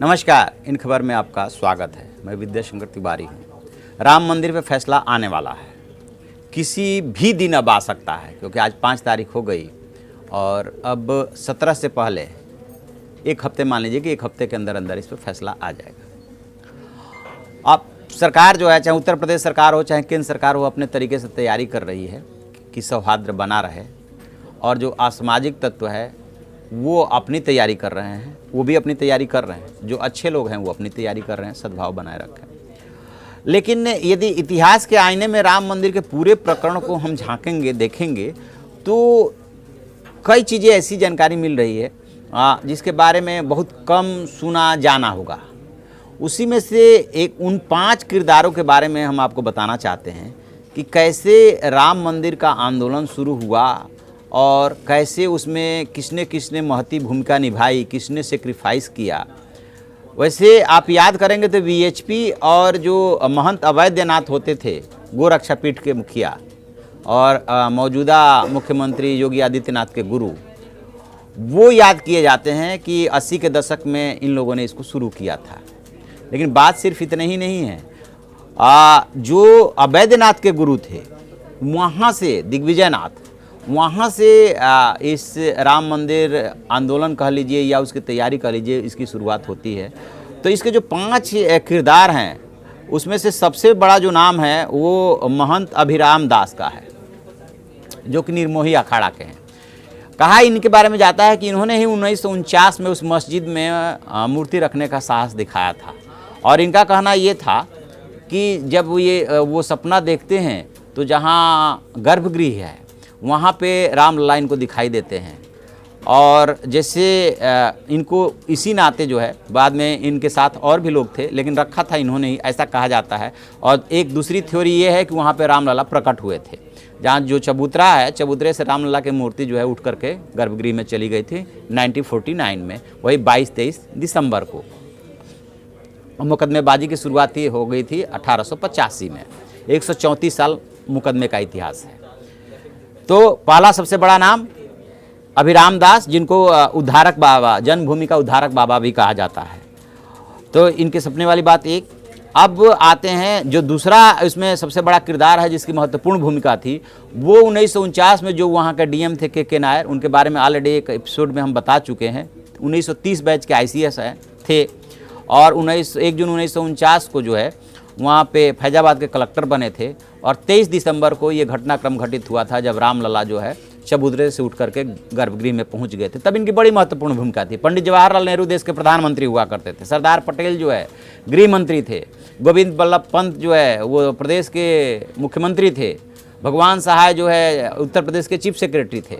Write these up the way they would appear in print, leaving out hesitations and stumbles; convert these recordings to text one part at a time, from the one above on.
नमस्कार, इन खबर में आपका स्वागत है। मैं विद्याशंकर तिवारी हूँ। राम मंदिर पे फैसला आने वाला है, किसी भी दिन अब आ सकता है, क्योंकि आज 5 तारीख हो गई और अब 17 से पहले एक हफ्ते, मान लीजिए कि एक हफ्ते के अंदर अंदर इस पर फैसला आ जाएगा। अब सरकार जो है, चाहे उत्तर प्रदेश सरकार हो चाहे केंद्र सरकार हो, अपने तरीके से तैयारी कर रही है कि सौहार्द बना रहे, और जो असामाजिक तत्व है वो अपनी तैयारी कर रहे हैं, वो भी अपनी तैयारी कर रहे हैं। जो अच्छे लोग हैं वो अपनी तैयारी कर रहे हैं, सद्भाव बनाए रखें। लेकिन यदि इतिहास के आईने में राम मंदिर के पूरे प्रकरण को हम झांकेंगे, देखेंगे, तो कई चीज़ें ऐसी जानकारी मिल रही है जिसके बारे में बहुत कम सुना जाना होगा। उसी में से एक उन 5 किरदारों के बारे में हम आपको बताना चाहते हैं कि कैसे राम मंदिर का आंदोलन शुरू हुआ और कैसे उसमें किसने किसने महती भूमिका निभाई, किसने सेक्रीफाइस किया। वैसे आप याद करेंगे तो वीएचपी और जो महंत अवैधनाथ होते थे, गोरक्षा पीठ के मुखिया और मौजूदा मुख्यमंत्री योगी आदित्यनाथ के गुरु, वो याद किए जाते हैं कि 80 के दशक में इन लोगों ने इसको शुरू किया था। लेकिन बात सिर्फ इतना ही नहीं है। जो अवैधनाथ के गुरु थे, वहाँ से दिग्विजयनाथ, वहाँ से इस राम मंदिर आंदोलन कह लीजिए या उसकी तैयारी कह लीजिए, इसकी शुरुआत होती है। तो इसके जो 5 किरदार हैं, उसमें से सबसे बड़ा जो नाम है वो महंत अभिराम दास का है, जो कि निर्मोही अखाड़ा के हैं। कहा इनके बारे में जाता है कि इन्होंने ही 1949 में उस मस्जिद में मूर्ति रखने का साहस दिखाया था। और इनका कहना ये था कि जब वो सपना देखते हैं तो जहाँ गर्भगृह है वहाँ पे रामलला इनको दिखाई देते हैं। और जैसे इनको इसी नाते जो है, बाद में इनके साथ और भी लोग थे लेकिन रखा था इन्होंने ही, ऐसा कहा जाता है। और एक दूसरी थ्योरी ये है कि वहाँ पे रामलला प्रकट हुए थे, जहाँ जो चबूतरा है, चबूतरे से रामलला की मूर्ति जो है उठ करके गर्भगृह में चली गई थी 1949 में, वही 22-23 दिसंबर को। मुकदमेबाजी की शुरुआत हो गई थी 1885 में। 134 साल मुकदमे का इतिहास है। तो पहला सबसे बड़ा नाम अभिराम दास, जिनको उद्धारक बाबा, जन्मभूमि का उद्धारक बाबा भी कहा जाता है। तो इनके सपने वाली बात एक। अब आते हैं जो दूसरा इसमें सबसे बड़ा किरदार है, जिसकी महत्वपूर्ण भूमिका थी, वो 1949 में जो वहाँ के डीएम थे के नायर, उनके बारे में ऑलरेडी एक एपिसोड में हम बता चुके हैं। 1930 बैच के ICS थे और 1 जून 1949 को जो है वहाँ पे फैजाबाद के कलेक्टर बने थे। और 23 दिसंबर को ये घटनाक्रम घटित हुआ था, जब रामलला जो है चबूतरे से उठ करके गर्भगृह में पहुंच गए थे। तब इनकी बड़ी महत्वपूर्ण भूमिका थी। पंडित जवाहरलाल नेहरू देश के प्रधानमंत्री हुआ करते थे, सरदार पटेल जो है गृह मंत्री थे, गोविंद बल्लभ पंत जो है वो प्रदेश के मुख्यमंत्री थे, भगवान सहाय जो है उत्तर प्रदेश के चीफ सेक्रेटरी थे।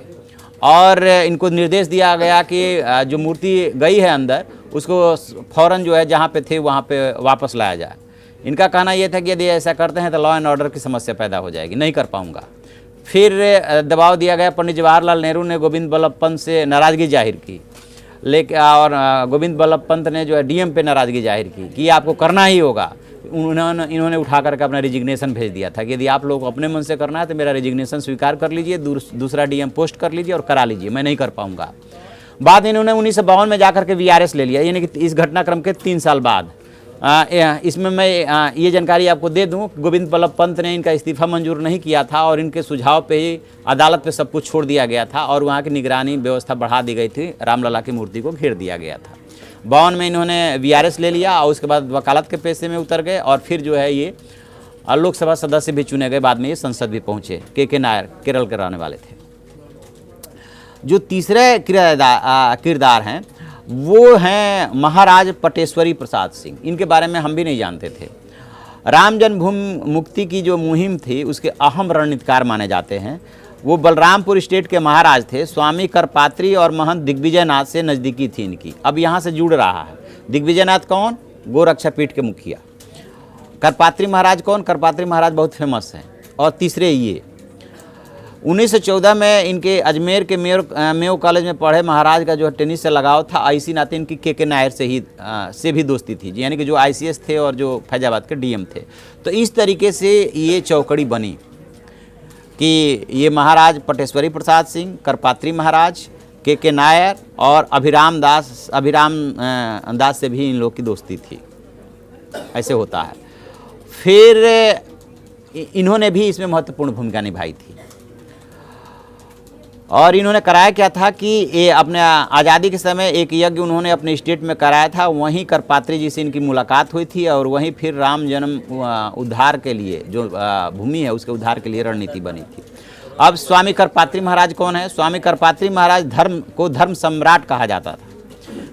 और इनको निर्देश दिया गया कि जो मूर्ति गई है अंदर, उसको फ़ौरन जो है जहाँ पे थे वहाँ पे वापस लाया जाए। इनका कहना यह था कि यदि ऐसा करते हैं तो लॉ एंड ऑर्डर की समस्या पैदा हो जाएगी, नहीं कर पाऊंगा। फिर दबाव दिया गया। पंडित जवाहरलाल नेहरू ने गोविंद बल्लभ पंत से नाराज़गी जाहिर की, लेकिन और गोविंद बल्लभ पंत ने जो है डीएम पे नाराज़गी जाहिर की कि आपको करना ही होगा। इन्होंने उठा करके अपना रिजिग्नेशन भेज दिया था कि यदि आप लोग अपने मन से करना है तो मेरा रिजिग्नेशन स्वीकार कर लीजिए, दूसरा डीएम पोस्ट कर लीजिए और करा लीजिए, मैं नहीं कर पाऊंगा। बाद में इन्होंने 1952 में जाकर के VRS ले लिया, यानी कि इस घटनाक्रम के 3 साल बाद। इसमें मैं ये जानकारी आपको दे दूं, गोविंद बल्लभ पंत ने इनका इस्तीफा मंजूर नहीं किया था और इनके सुझाव पे ही अदालत पे सब कुछ छोड़ दिया गया था और वहाँ की निगरानी व्यवस्था बढ़ा दी गई थी। रामलला की मूर्ति को घेर दिया गया था। 52 में इन्होंने VRS ले लिया और उसके बाद वकालत के पेशे में उतर गए और फिर जो है ये लोकसभा सदस्य भी चुने गए। बाद में ये संसद भी पहुँचे। के नायर केरल के रहने वाले थे। जो तीसरे किरदार हैं वो हैं महाराज पटेश्वरी प्रसाद सिंह। इनके बारे में हम भी नहीं जानते थे। राम जन्मभूमि मुक्ति की जो मुहिम थी उसके अहम रणनीतिकार माने जाते हैं। वो बलरामपुर स्टेट के महाराज थे। स्वामी करपात्री और महंत दिग्विजयनाथ से नज़दीकी थी इनकी। अब यहाँ से जुड़ रहा है। दिग्विजयनाथ कौन? गोरक्षा पीठ के मुखिया। करपात्री महाराज कौन? करपात्री महाराज बहुत फेमस हैं। और तीसरे ये 1914 में इनके अजमेर के मेयो कॉलेज में पढ़े महाराज का जो टेनिस से लगाव था, इसी नाते इनकी के नायर से भी दोस्ती थी, यानी कि जो ICS थे और जो फैजाबाद के डीएम थे। तो इस तरीके से ये चौकड़ी बनी कि ये महाराज पटेश्वरी प्रसाद सिंह, करपात्री महाराज, के नायर और अभिराम दास से भी इन लोग की दोस्ती थी। ऐसे होता है। फिर इन्होंने भी इसमें महत्वपूर्ण भूमिका निभाई थी। और इन्होंने कराया क्या था कि ये अपने आज़ादी के समय एक यज्ञ उन्होंने अपने स्टेट में कराया था। वहीं करपात्री जी से इनकी मुलाकात हुई थी और वहीं फिर राम जन्म उद्धार के लिए जो भूमि है उसके उद्धार के लिए रणनीति बनी थी। अब स्वामी करपात्री महाराज कौन है? स्वामी करपात्री महाराज धर्म सम्राट कहा जाता था।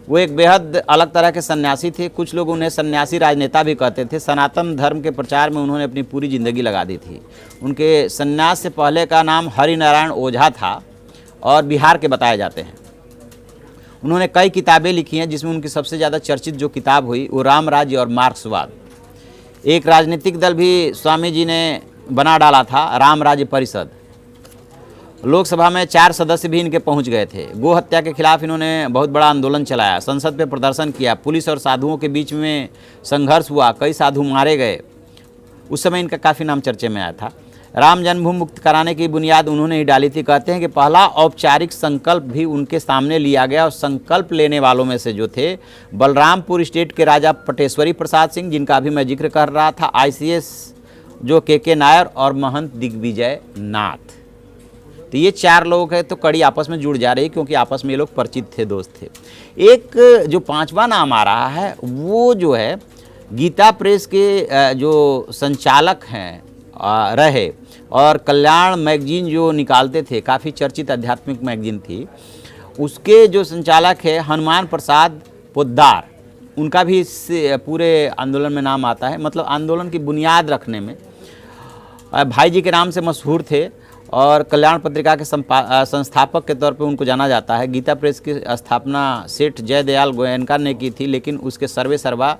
वो एक बेहद अलग तरह के सन्यासी थे। कुछ लोग उन्हें सन्यासी राजनेता भी कहते थे। सनातन धर्म के प्रचार में उन्होंने अपनी पूरी ज़िंदगी लगा दी थी। उनके सन्यास से पहले का नाम हरिनारायण ओझा था और बिहार के बताए जाते हैं। उन्होंने कई किताबें लिखी हैं, जिसमें उनकी सबसे ज़्यादा चर्चित जो किताब हुई वो राम राज्य और मार्क्सवाद। एक राजनीतिक दल भी स्वामी जी ने बना डाला था, राम राज्य परिषद। लोकसभा में 4 सदस्य भी इनके पहुंच गए थे। गो हत्या के खिलाफ इन्होंने बहुत बड़ा आंदोलन चलाया, संसद पे प्रदर्शन किया, पुलिस और साधुओं के बीच में संघर्ष हुआ, कई साधु मारे गए। उस समय इनका काफ़ी नाम चर्चे में आया था। राम जन्मभूमि मुक्त कराने की बुनियाद उन्होंने ही डाली थी। कहते हैं कि पहला औपचारिक संकल्प भी उनके सामने लिया गया और संकल्प लेने वालों में से जो थे बलरामपुर स्टेट के राजा पटेश्वरी प्रसाद सिंह, जिनका अभी मैं जिक्र कर रहा था, ICS जो के नायर और महंत दिग्विजय नाथ। तो ये 4 लोग हैं, तो कड़ी आपस में जुड़ जा रही, क्योंकि आपस में ये लोग परिचित थे, दोस्त थे। एक जो 5वां नाम आ रहा है वो जो है गीता प्रेस के जो संचालक हैं रहे और कल्याण मैगजीन जो निकालते थे, काफ़ी चर्चित आध्यात्मिक मैगजीन थी, उसके जो संचालक है हनुमान प्रसाद पोद्दार। उनका भी इस पूरे आंदोलन में नाम आता है। मतलब आंदोलन की बुनियाद रखने में भाई जी के नाम से मशहूर थे और कल्याण पत्रिका के संस्थापक के तौर पे उनको जाना जाता है। गीता प्रेस की स्थापना सेठ जयदयाल गोयनका ने की थी, लेकिन उसके सर्वे सर्वा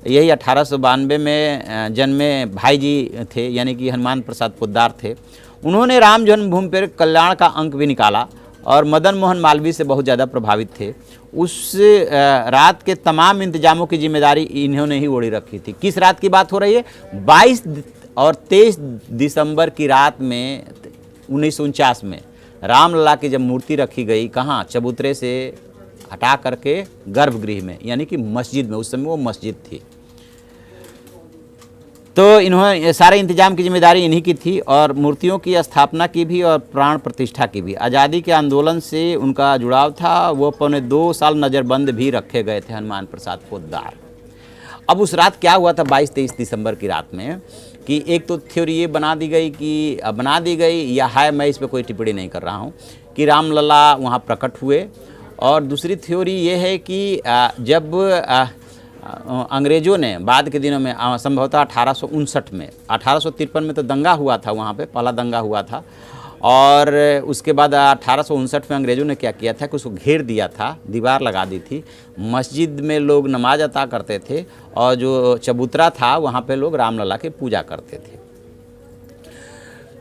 यही 1892 में जन्मे भाई जी थे, यानी कि हनुमान प्रसाद पोद्दार थे। उन्होंने राम जन्मभूमि पर कल्याण का अंक भी निकाला और मदन मोहन मालवीय से बहुत ज़्यादा प्रभावित थे। उस रात के तमाम इंतजामों की जिम्मेदारी इन्होंने ही ओढ़ी रखी थी। किस रात की बात हो रही है? 22 और 23 दिसंबर की रात में 1949 में रामलला की जब मूर्ति रखी गई, कहाँ? चबूतरे से हटा करके गर्भगृह में, यानी कि मस्जिद में। उस समय वो मस्जिद थी। तो इन्होंने सारे इंतजाम की जिम्मेदारी इन्हीं की थी और मूर्तियों की स्थापना की भी और प्राण प्रतिष्ठा की भी। आज़ादी के आंदोलन से उनका जुड़ाव था। वो पौने 2 साल नज़रबंद भी रखे गए थे हनुमान प्रसाद पोद्दार। अब उस रात क्या हुआ था 22-23 दिसंबर की रात में, कि एक तो थ्योरी ये बना दी गई या है, मैं इस पर कोई टिप्पणी नहीं कर रहा हूँ, कि रामलला वहाँ प्रकट हुए। और दूसरी थ्योरी ये है कि जब अंग्रेज़ों ने बाद के दिनों में संभवतः 1859 में, 1853 में तो दंगा हुआ था, वहाँ पे पहला दंगा हुआ था। और उसके बाद 1859 में अंग्रेज़ों ने क्या किया था कि उसको घेर दिया था, दीवार लगा दी थी। मस्जिद में लोग नमाज अता करते थे और जो चबूतरा था वहाँ पे लोग रामलला की पूजा करते थे।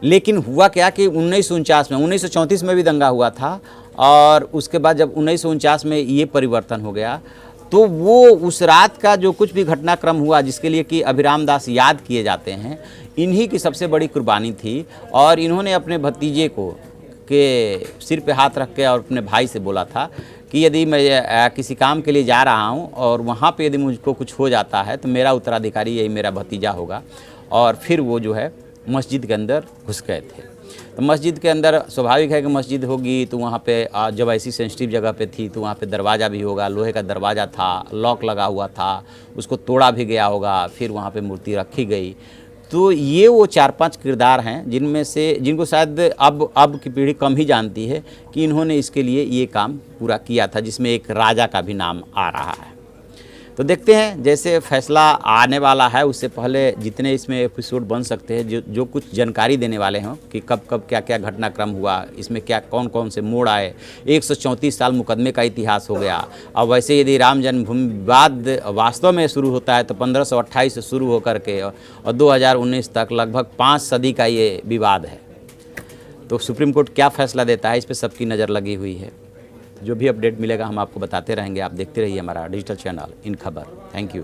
लेकिन हुआ क्या कि 1949 में, 1934 में भी दंगा हुआ था और उसके बाद जब 1949 में ये परिवर्तन हो गया, तो वो उस रात का जो कुछ भी घटनाक्रम हुआ, जिसके लिए कि अभिराम दास याद किए जाते हैं, इन्हीं की सबसे बड़ी कुर्बानी थी। और इन्होंने अपने भतीजे को के सिर पे हाथ रख के और अपने भाई से बोला था कि यदि मैं किसी काम के लिए जा रहा हूं और वहां पे यदि मुझको कुछ हो जाता है तो मेरा उत्तराधिकारी यही मेरा भतीजा होगा। और फिर वो जो है मस्जिद के अंदर घुस गए थे। तो मस्जिद के अंदर स्वाभाविक है कि मस्जिद होगी तो वहाँ पे जब ऐसी सेंसिटिव जगह पे थी तो वहाँ पे दरवाज़ा भी होगा, लोहे का दरवाज़ा था, लॉक लगा हुआ था, उसको तोड़ा भी गया होगा, फिर वहाँ पे मूर्ति रखी गई। तो ये वो 4-5 किरदार हैं जिनमें से जिनको शायद अब की पीढ़ी कम ही जानती है कि इन्होंने इसके लिए ये काम पूरा किया था, जिसमें एक राजा का भी नाम आ रहा है। तो देखते हैं जैसे फैसला आने वाला है, उससे पहले जितने इसमें एपिसोड बन सकते हैं, जो कुछ जानकारी देने वाले हों कि कब कब क्या क्या घटनाक्रम हुआ, इसमें क्या कौन कौन से मोड़ आए। 134 साल मुकदमे का इतिहास हो गया। अब वैसे यदि राम जन्मभूमि विवाद वास्तव में शुरू होता है तो 1528 से शुरू होकर के और 2019 तक लगभग 5 सदी का ये विवाद है। तो सुप्रीम कोर्ट क्या फैसला देता है, इस पर सबकी नज़र लगी हुई है। जो भी अपडेट मिलेगा हम आपको बताते रहेंगे। आप देखते रहिए हमारा डिजिटल चैनल इन खबर। Thank you.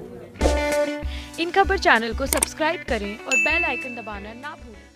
इन खबर चैनल को सब्सक्राइब करें और बेल आइकन दबाना ना भूलें।